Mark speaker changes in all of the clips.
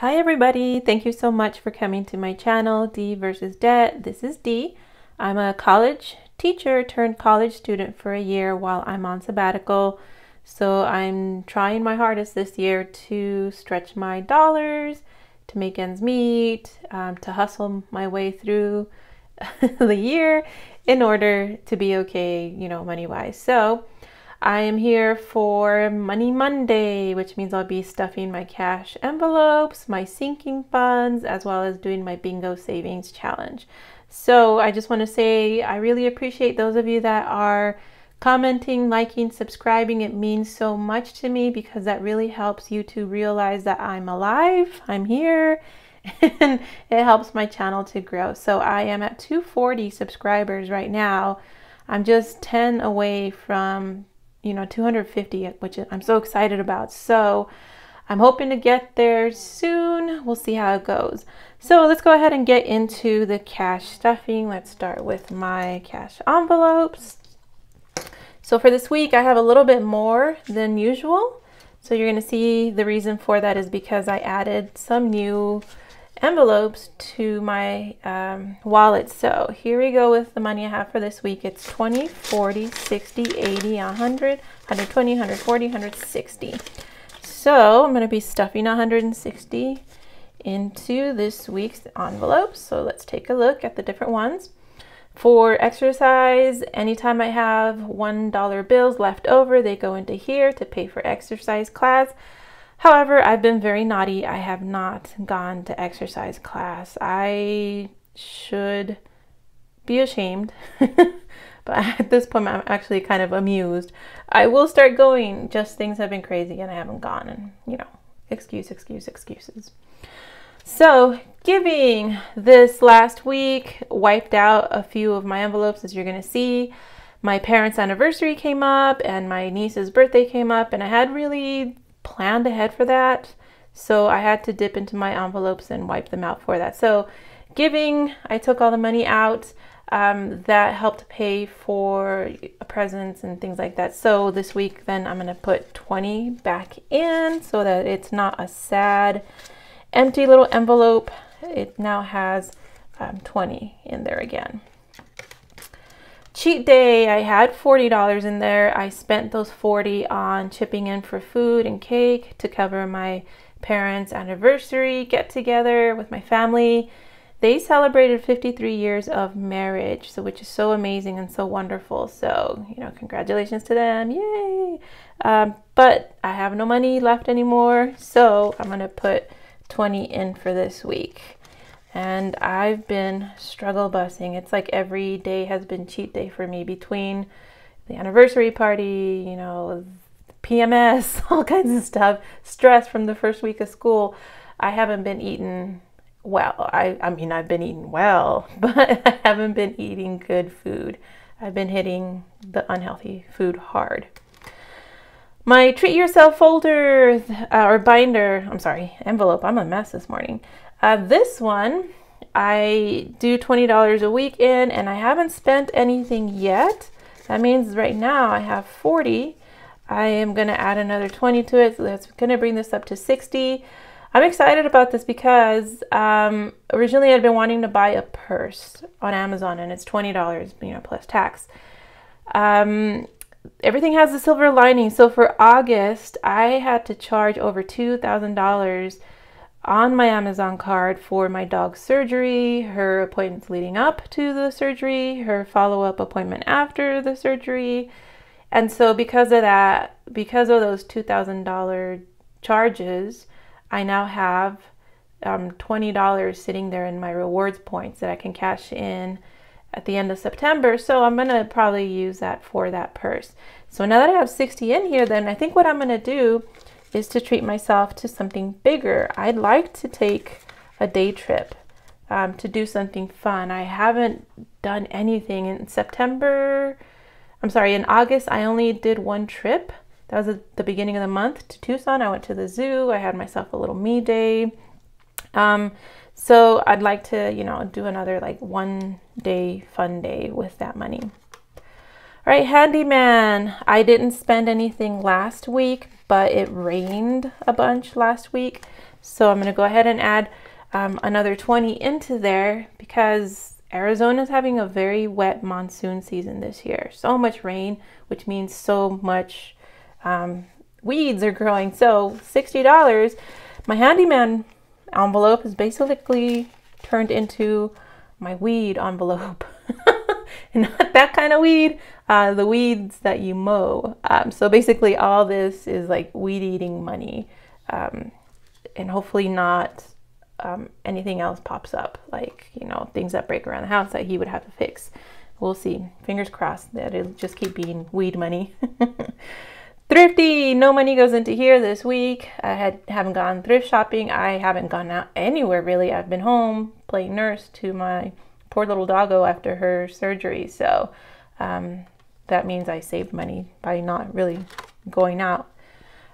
Speaker 1: Hi everybody, thank you so much for coming to my channel, D versus Debt. This is D. I'm a college teacher turned college student for a year while I'm on sabbatical. So I'm trying my hardest this year to stretch my dollars, to make ends meet, to hustle my way through the year in order to be okay, money-wise. So I am here for Money Monday, which means I'll be stuffing my cash envelopes, my sinking funds, as well as doing my bingo savings challenge. So I just want to say I really appreciate those of you that are commenting, liking, subscribing. It means so much to me because that really helps you to realize that I'm alive, I'm here, and it helps my channel to grow. So I am at 240 subscribers right now. I'm just 10 away from 250, which I'm so excited about. So I'm hoping to get there soon. We'll see how it goes. So let's go ahead and get into the cash stuffing. Let's start with my cash envelopes. So for this week, I have a little bit more than usual. So you're going to see the reason for that is because I added some new envelopes to my wallet. So here we go with the money I have for this week. It's 20, 40, 60, 80, 100, 120, 140, 160. So I'm going to be stuffing 160 into this week's envelopes. So let's take a look at the different ones. For exercise, anytime I have $1 bills left over, they go into here to pay for exercise class. However, I've been very naughty. I have not gone to exercise class. I should be ashamed, but at this point, I'm actually kind of amused. I will start going, just things have been crazy and I haven't gone, and excuses. So giving this last week wiped out a few of my envelopes, as you're going to see. My parents' anniversary came up and my niece's birthday came up, and I had really planned ahead for that, so I had to dip into my envelopes and wipe them out for that. So giving, I took all the money out. That helped pay for presents and things like that. So this week then I'm going to put 20 back in so that it's not a sad empty little envelope. It now has 20 in there again. Cheat day, I had $40 in there. I spent those 40 on chipping in for food and cake to cover my parents' anniversary get together with my family. They celebrated 53 years of marriage, so which is so amazing and so wonderful. So, congratulations to them. Yay! But I have no money left anymore, so I'm going to put 20 in for this week. And I've been struggle busing. It's like every day has been cheat day for me, between the anniversary party, PMS, all kinds of stuff, stress from the first week of school. I haven't been eating well. I mean, I've been eating well, but I haven't been eating good food. I've been hitting the unhealthy food hard. My treat yourself folder or binder, envelope. I'm a mess this morning. This one, I do $20 a week in, and I haven't spent anything yet. That means right now I have 40. I am going to add another 20 to it, so that's going to bring this up to 60. I'm excited about this because originally I'd been wanting to buy a purse on Amazon, and it's $20, plus tax. Everything has a silver lining. So for August, I had to charge over $2,000 on my Amazon card for my dog's surgery, her appointments leading up to the surgery, her follow-up appointment after the surgery. And so because of that, because of those $2,000 charges, I now have $20 sitting there in my rewards points that I can cash in at the end of September. So I'm going to probably use that for that purse. So now that I have 60 in here, then I think what I'm going to do is to treat myself to something bigger. I'd like to take a day trip to do something fun. I haven't done anything in in August. I only did one trip. That was at the beginning of the month to Tucson. I went to the zoo. I had myself a little me day. So I'd like to, do another 1 day fun day with that money. All right, handyman. I didn't spend anything last week, but it rained a bunch last week. So I'm going to go ahead and add another 20 into there because Arizona is having a very wet monsoon season this year. So much rain, which means so much weeds are growing. So $60. My handyman envelope is basically turned into my weed envelope. Not that kind of weed, the weeds that you mow. So basically all this is like weed eating money, and hopefully not anything else pops up, like, you know, things that break around the house that he would have to fix. We'll see. Fingers crossed that it'll just keep being weed money. Thrifty, no money goes into here this week. I haven't gone thrift shopping. I haven't gone out anywhere really. I've been home playing nurse to my poor little doggo after her surgery. So that means I saved money by not really going out.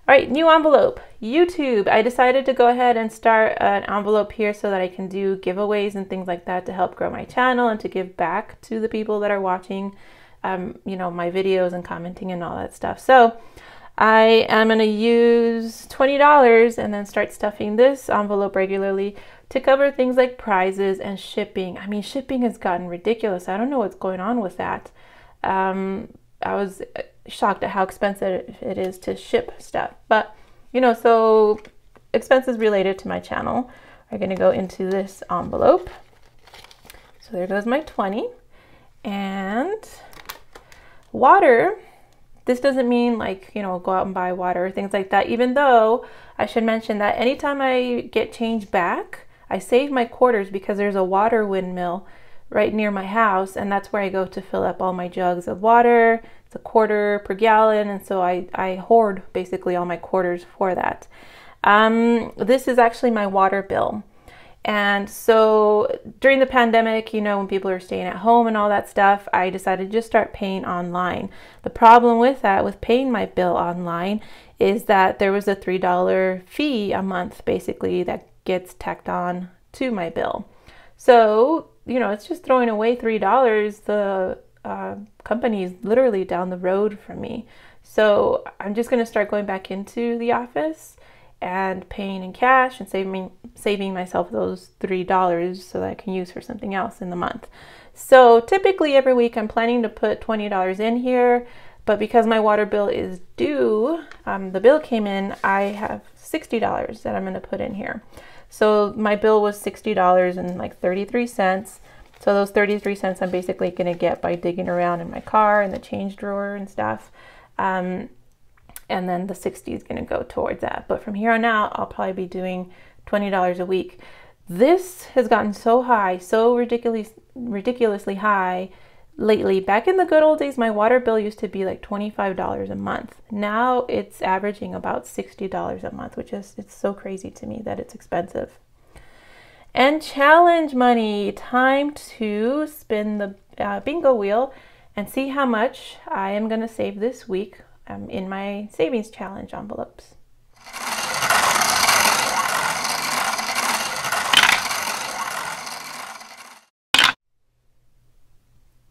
Speaker 1: All right, new envelope, YouTube. I decided to go ahead and start an envelope here so that I can do giveaways and things like that to help grow my channel and to give back to the people that are watching, you know, my videos and commenting and all that stuff. So I am going to use $20 and then start stuffing this envelope regularly to cover things like prizes and shipping. I mean, shipping has gotten ridiculous. I don't know what's going on with that. I was shocked at how expensive it is to ship stuff. But, you know, so expenses related to my channel are going to go into this envelope. So there goes my 20. And water. This doesn't mean like, you know, go out and buy water or things like that, even though I should mention that anytime I get change back, I save my quarters because there's a water windmill right near my house, and that's where I go to fill up all my jugs of water. It's a quarter per gallon, and so I hoard basically all my quarters for that. This is actually my water bill. And so during the pandemic, you know, when people are staying at home and all that stuff, I decided to just start paying online. The problem with that, with paying my bill online, is that there was a $3 fee a month basically that gets tacked on to my bill. So, you know, it's just throwing away $3. The company is literally down the road from me. So I'm just going to start going back into the office and paying in cash and saving myself those $3 so that I can use for something else in the month. So typically every week I'm planning to put $20 in here, but because my water bill is due, the bill came in, I have $60 that I'm going to put in here. So my bill was $60 and like 33 cents. So those 33 cents I'm basically going to get by digging around in my car in the change drawer and stuff. And then the 60 is going to go towards that. But from here on out, I'll probably be doing $20 a week. This has gotten so high, so ridiculously high lately. Back in the good old days, my water bill used to be like $25 a month. Now it's averaging about $60 a month, which is, it's so crazy to me that it's expensive. And challenge money. Time to spin the bingo wheel and see how much I am going to save this week in my savings challenge envelopes.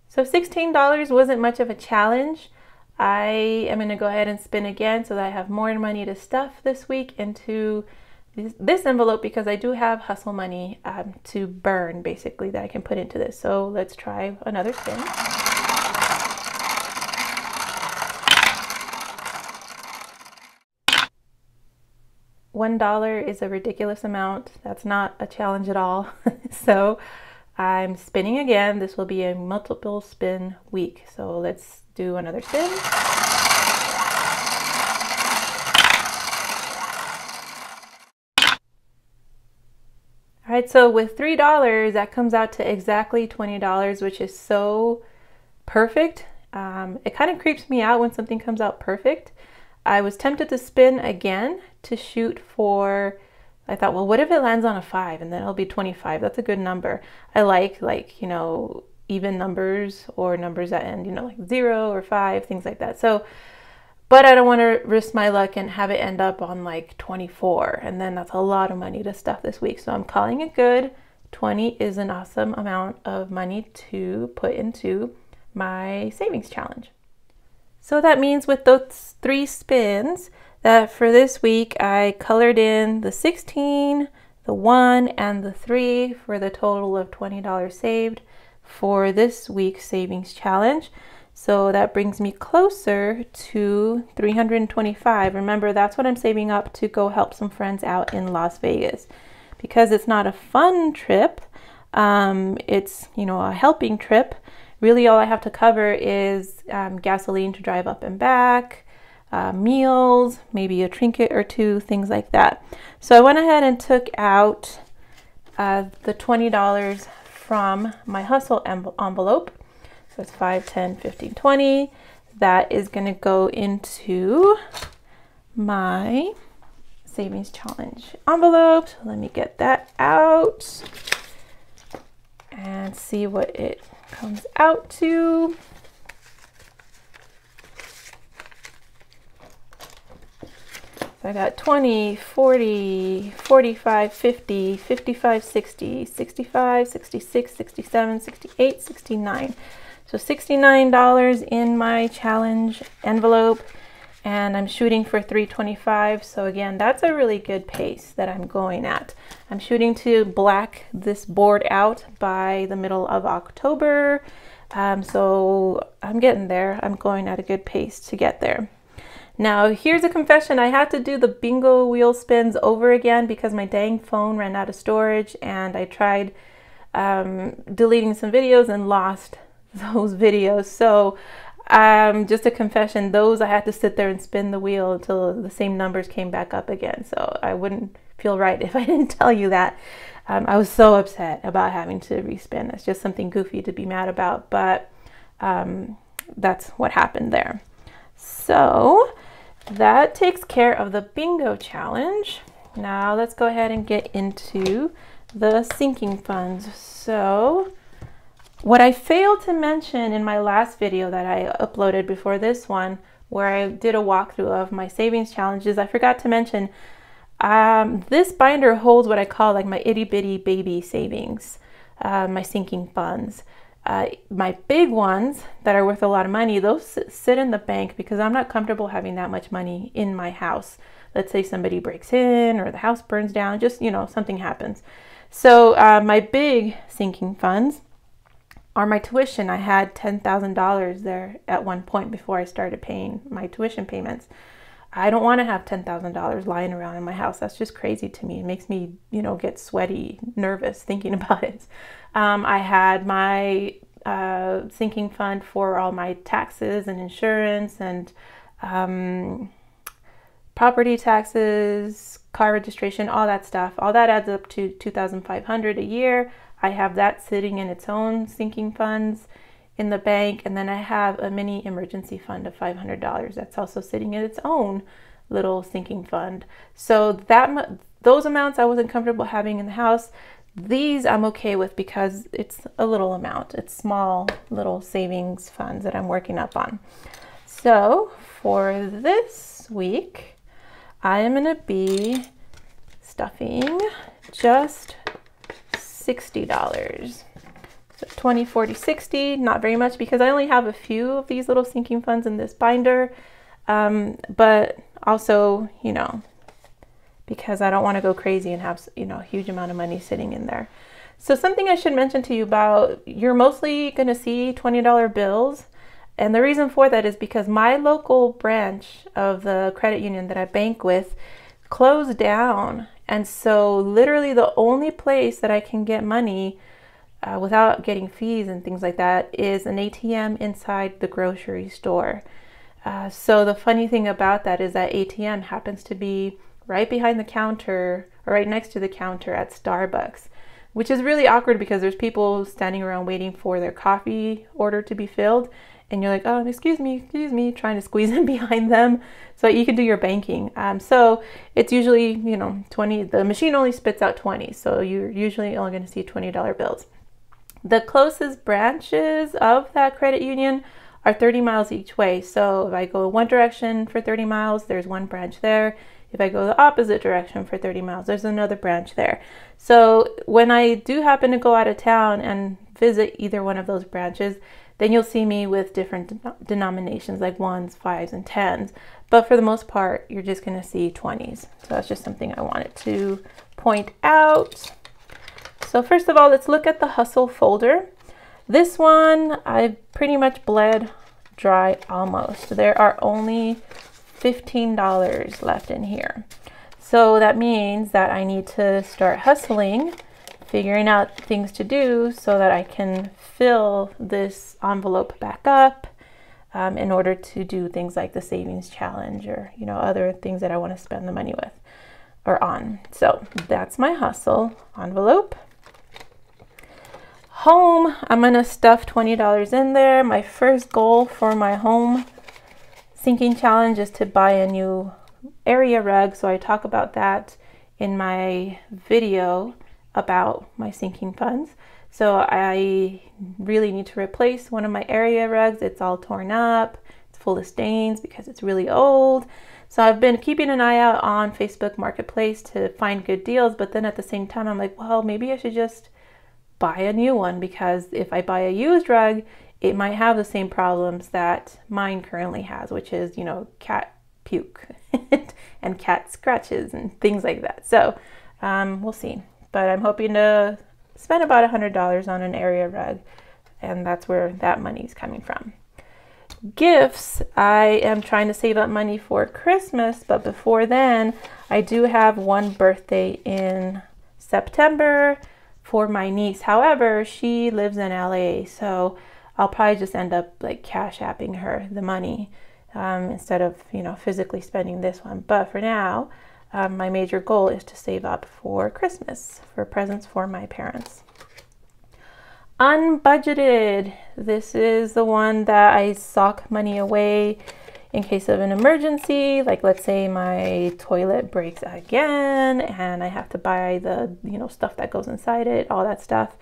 Speaker 1: So $16 wasn't much of a challenge. I am going to go ahead and spin again so that I have more money to stuff this week into this envelope, because I do have hustle money to burn basically that I can put into this. So let's try another spin. $1 is a ridiculous amount. That's not a challenge at all. So I'm spinning again. This will be a multiple spin week. So let's do another spin. All right, so with $3, that comes out to exactly $20, which is so perfect. It kind of creeps me out when something comes out perfect. I was tempted to spin again to shoot for, I thought, well, what if it lands on a 5 and then it'll be 25? That's a good number. I like, you know, even numbers or numbers that end, you know, like 0 or 5, things like that. So, but I don't want to risk my luck and have it end up on like 24. And then that's a lot of money to stuff this week. So I'm calling it good. 20 is an awesome amount of money to put into my savings challenge. So that means with those 3 spins that for this week I colored in the 16, the 1, and the 3 for the total of $20 saved for this week's savings challenge. So that brings me closer to $325. Remember, that's what I'm saving up to go help some friends out in Las Vegas. Because it's not a fun trip, it's, you know, a helping trip. Really all I have to cover is gasoline to drive up and back, meals, maybe a trinket or 2, things like that. So I went ahead and took out the $20 from my hustle envelope. So it's 5, 10, 15, 20. That is going to go into my savings challenge envelope. So let me get that out and see what it comes out to. So I got 20, 40, 45, 50, 55, 60, 65, 66, 67, 68, 69. So $69 in my challenge envelope, and I'm shooting for $325. So again, that's a really good pace that I'm going at. I'm shooting to black this board out by the middle of October. So I'm getting there. I'm going at a good pace to get there. Now, here's a confession. I had to do the bingo wheel spins over again because my dang phone ran out of storage, and I tried deleting some videos and lost those videos. So just a confession, those I had to sit there and spin the wheel until the same numbers came back up again. So I wouldn't feel right if I didn't tell you that. I was so upset about having to respin. It's just something goofy to be mad about, but that's what happened there. So that takes care of the bingo challenge. Now let's go ahead and get into the sinking funds. So what I failed to mention in my last video that I uploaded before this one, where I did a walkthrough of my savings challenges, I forgot to mention this binder holds what I call like my itty bitty baby savings, my sinking funds. My big ones that are worth a lot of money, those sit in the bank because I'm not comfortable having that much money in my house. Let's say somebody breaks in or the house burns down, just, you know, something happens. So my big sinking funds are my tuition. I had $10,000 there at one point before I started paying my tuition payments. I don't want to have $10,000 lying around in my house. That's just crazy to me. It makes me, you know, get sweaty, nervous thinking about it. I had my sinking fund for all my taxes and insurance and property taxes, car registration, all that stuff. All that adds up to $2,500 a year. I have that sitting in its own sinking funds in the bank, and then I have a mini emergency fund of $500 that's also sitting in its own little sinking fund. So that those amounts I wasn't comfortable having in the house. These I'm okay with because it's a little amount. It's small little savings funds that I'm working up on. So for this week, I am going to be stuffing just $60. So 20, 40, 60, not very much because I only have a few of these little sinking funds in this binder, but also, you know, because I don't want to go crazy and have, you know, a huge amount of money sitting in there. So something I should mention to you about, you're mostly going to see $20 bills. And the reason for that is because my local branch of the credit union that I bank with closed down. And so literally the only place that I can get money without getting fees and things like that is an ATM inside the grocery store. So the funny thing about that is that ATM happens to be right behind the counter or right next to the counter at Starbucks, which is really awkward because there's people standing around waiting for their coffee order to be filled. And you're like, oh, excuse me, trying to squeeze in behind them so you can do your banking. So it's usually, you know, 20, the machine only spits out 20. So you're usually only going to see $20 bills. The closest branches of that credit union are 30 miles each way. So if I go one direction for 30 miles, there's one branch there. If I go the opposite direction for 30 miles, there's another branch there. So when I do happen to go out of town and visit either one of those branches, then you'll see me with different denominations like 1s, 5s, and 10s. But for the most part, you're just going to see 20s. So that's just something I wanted to point out. So first of all, let's look at the hustle folder. This one, I've pretty much bled dry almost. There are only $15 left in here. So that means that I need to start hustling, figuring out things to do so that I can fill this envelope back up in order to do things like the savings challenge or, you know, other things that I want to spend the money with or on. So that's my hustle envelope. Home, I'm going to stuff $20 in there. My first goal for my home sinking challenge is to buy a new area rug. So I talk about that in my video about my sinking funds. So I really need to replace one of my area rugs. It's all torn up. It's full of stains because it's really old. So I've been keeping an eye out on Facebook Marketplace to find good deals. But then at the same time, I'm like, well, maybe I should just buy a new one, because if I buy a used rug, it might have the same problems that mine currently has, which is, you know, cat puke and cat scratches and things like that. So we'll see. But I'm hoping to spend about $100 on an area rug, and that's where that money is coming from. Gifts, I am trying to save up money for Christmas, but before then, I do have one birthday in September for my niece. However, she lives in LA, so I'll probably just end up like cash-apping her the money instead of, you know, physically spending this one. But for now, my major goal is to save up for Christmas, for presents for my parents. Unbudgeted. This is the one that I sock money away in case of an emergency. Like, let's say my toilet breaks again and I have to buy the, you know, stuff that goes inside it, all that stuff.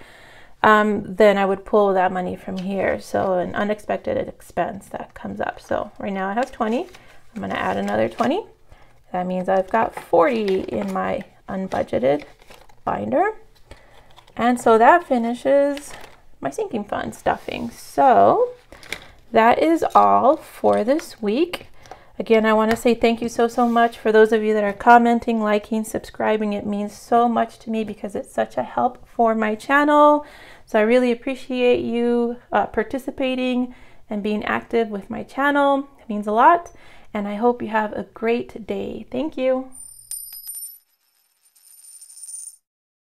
Speaker 1: Then I would pull that money from here. So an unexpected expense that comes up. So right now I have 20. I'm going to add another 20. That means I've got 40 in my unbudgeted binder. And so that finishes my sinking fund stuffing. So that is all for this week. Again, I want to say thank you so much for those of you that are commenting, liking, subscribing. It means so much to me because it's such a help for my channel. So I really appreciate you participating and being active with my channel. It means a lot. And I hope you have a great day. Thank you.